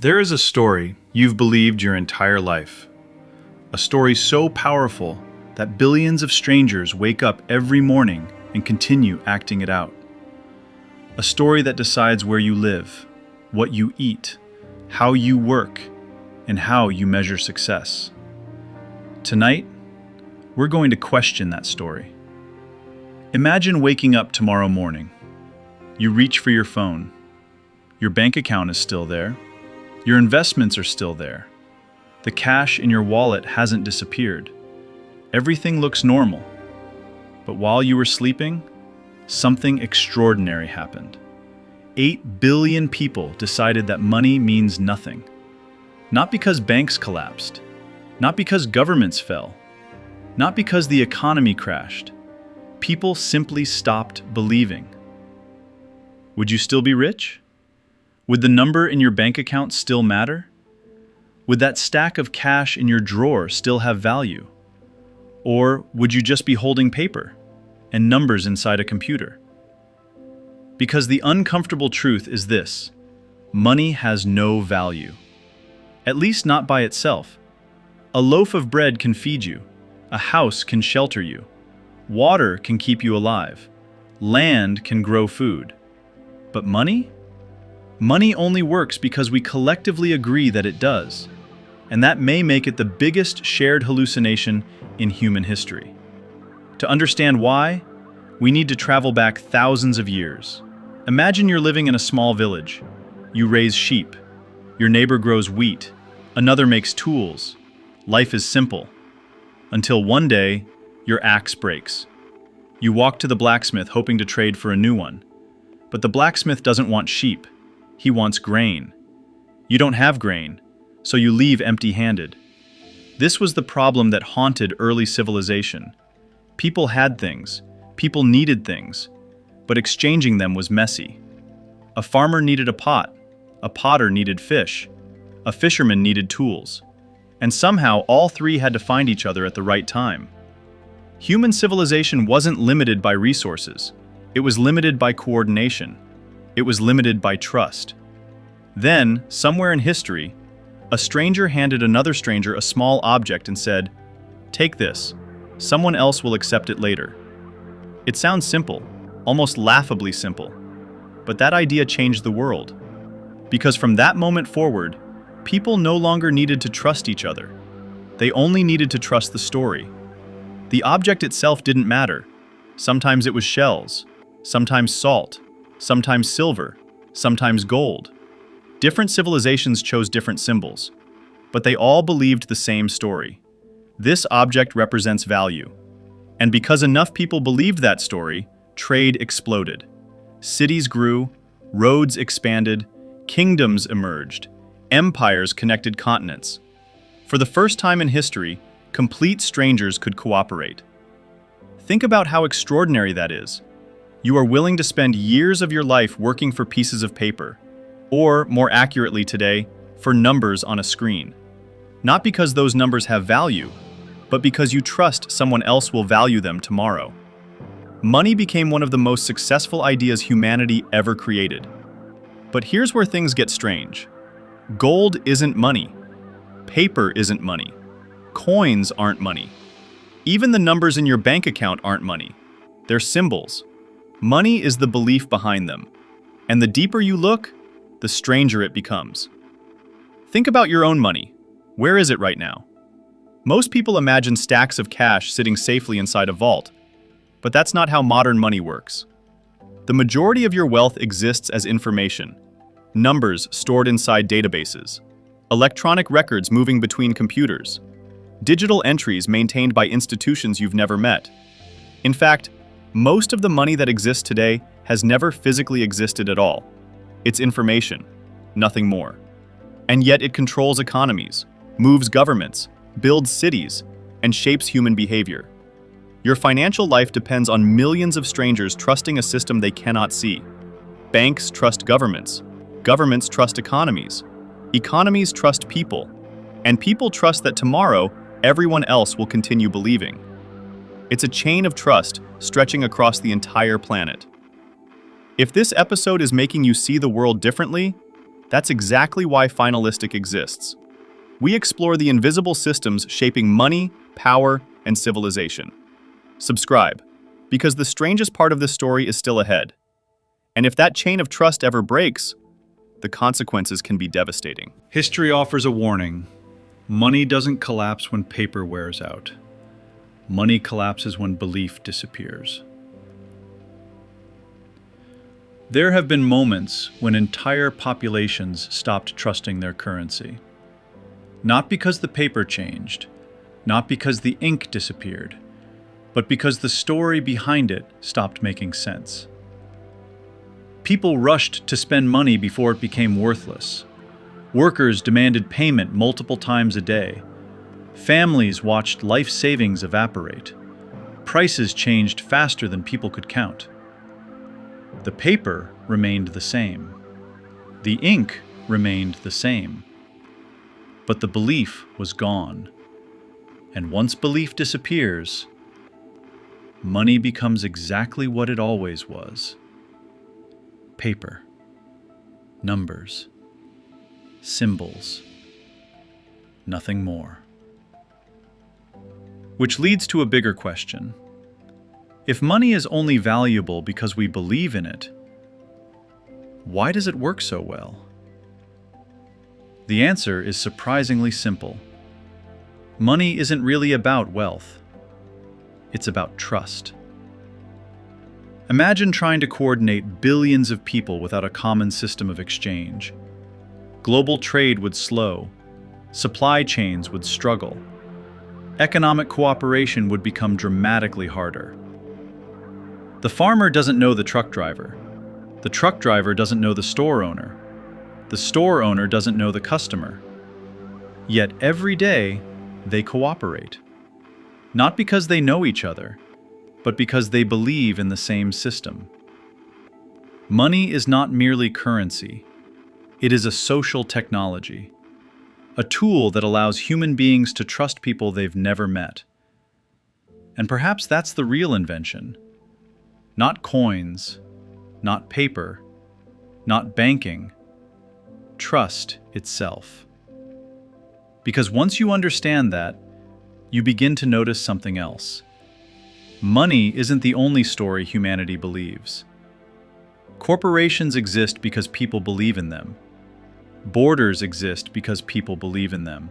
There is a story you've believed your entire life. A story so powerful that billions of strangers wake up every morning and continue acting it out. A story that decides where you live, what you eat, how you work, and how you measure success. Tonight, we're going to question that story. Imagine waking up tomorrow morning. You reach for your phone. Your bank account is still there. Your investments are still there. The cash in your wallet hasn't disappeared. Everything looks normal. But while you were sleeping, something extraordinary happened. 8 billion people decided that money means nothing. Not because banks collapsed, not because governments fell, not because the economy crashed. People simply stopped believing. Would you still be rich? Would the number in your bank account still matter? Would that stack of cash in your drawer still have value? Or would you just be holding paper and numbers inside a computer? Because the uncomfortable truth is this: money has no value. At least not by itself. A loaf of bread can feed you. A house can shelter you. Water can keep you alive. Land can grow food. But money? Money only works because we collectively agree that it does. And that may make it the biggest shared hallucination in human history. To understand why, we need to travel back thousands of years. Imagine you're living in a small village. You raise sheep. Your neighbor grows wheat. Another makes tools. Life is simple. Until one day, your axe breaks. You walk to the blacksmith hoping to trade for a new one. But the blacksmith doesn't want sheep. He wants grain. You don't have grain, so you leave empty-handed. This was the problem that haunted early civilization. People had things, people needed things, but exchanging them was messy. A farmer needed a pot, a potter needed fish, a fisherman needed tools, and somehow all three had to find each other at the right time. Human civilization wasn't limited by resources. It was limited by coordination. It was limited by trust. Then, somewhere in history, a stranger handed another stranger a small object and said, "Take this. Someone else will accept it later." It sounds simple, almost laughably simple. But that idea changed the world. Because from that moment forward, people no longer needed to trust each other. They only needed to trust the story. The object itself didn't matter. Sometimes it was shells, sometimes salt, sometimes silver, sometimes gold. Different civilizations chose different symbols, but they all believed the same story. This object represents value. And because enough people believed that story, trade exploded. Cities grew, roads expanded, kingdoms emerged, empires connected continents. For the first time in history, complete strangers could cooperate. Think about how extraordinary that is. You are willing to spend years of your life working for pieces of paper, or more accurately today, for numbers on a screen. Not because those numbers have value, but because you trust someone else will value them tomorrow. Money became one of the most successful ideas humanity ever created. But here's where things get strange. Gold isn't money. Paper isn't money. Coins aren't money. Even the numbers in your bank account aren't money. They're symbols. Money is the belief behind them. And the deeper you look, the stranger it becomes. Think about your own money. Where is it right now? Most people imagine stacks of cash sitting safely inside a vault, but that's not how modern money works. The majority of your wealth exists as information, numbers stored inside databases, electronic records moving between computers, digital entries maintained by institutions you've never met. In fact, most of the money that exists today has never physically existed at all. It's information, nothing more. And yet it controls economies, moves governments, builds cities, and shapes human behavior. Your financial life depends on millions of strangers trusting a system they cannot see. Banks trust governments. Governments trust economies. Economies trust people. And people trust that tomorrow, everyone else will continue believing. It's a chain of trust stretching across the entire planet. If this episode is making you see the world differently, That's exactly why Finalistic exists. We explore the invisible systems shaping money, power, and civilization. Subscribe, because the strangest part of this story is still ahead. And if that chain of trust ever breaks, the consequences can be devastating. History offers a warning. Money doesn't collapse when paper wears out. Money collapses when belief disappears. There have been moments when entire populations stopped trusting their currency. Not because the paper changed, not because the ink disappeared, but because the story behind it stopped making sense. People rushed to spend money before it became worthless. Workers demanded payment multiple times a day. Families watched life savings evaporate. Prices changed faster than people could count. The paper remained the same. The ink remained the same. But the belief was gone. And once belief disappears, money becomes exactly what it always was. Paper. Numbers. Symbols. Nothing more. Which leads to a bigger question. If money is only valuable because we believe in it, why does it work so well? The answer is surprisingly simple. Money isn't really about wealth. It's about trust. Imagine trying to coordinate billions of people without a common system of exchange. Global trade would slow. Supply chains would struggle. Economic cooperation would become dramatically harder. The farmer doesn't know the truck driver. The truck driver doesn't know the store owner. The store owner doesn't know the customer. Yet every day, they cooperate. Not because they know each other, but because they believe in the same system. Money is not merely currency. It is a social technology, a tool that allows human beings to trust people they've never met. And perhaps that's the real invention. Not coins, not paper, not banking, trust itself. Because once you understand that, you begin to notice something else. Money isn't the only story humanity believes. Corporations exist because people believe in them. Borders exist because people believe in them.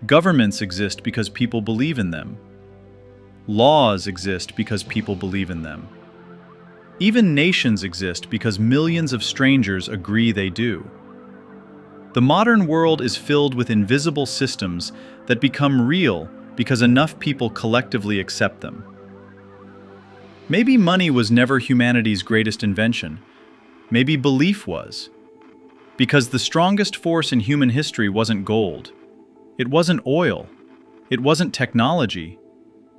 Governments exist because people believe in them. Laws exist because people believe in them. Even nations exist because millions of strangers agree they do. The modern world is filled with invisible systems that become real because enough people collectively accept them. Maybe money was never humanity's greatest invention. Maybe belief was. Because the strongest force in human history wasn't gold. It wasn't oil. It wasn't technology.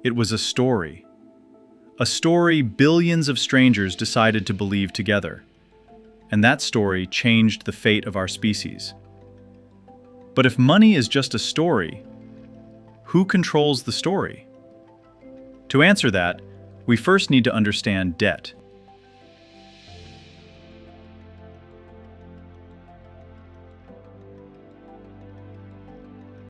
It was a story. A story billions of strangers decided to believe together. And that story changed the fate of our species. But if money is just a story, who controls the story? To answer that, we first need to understand debt.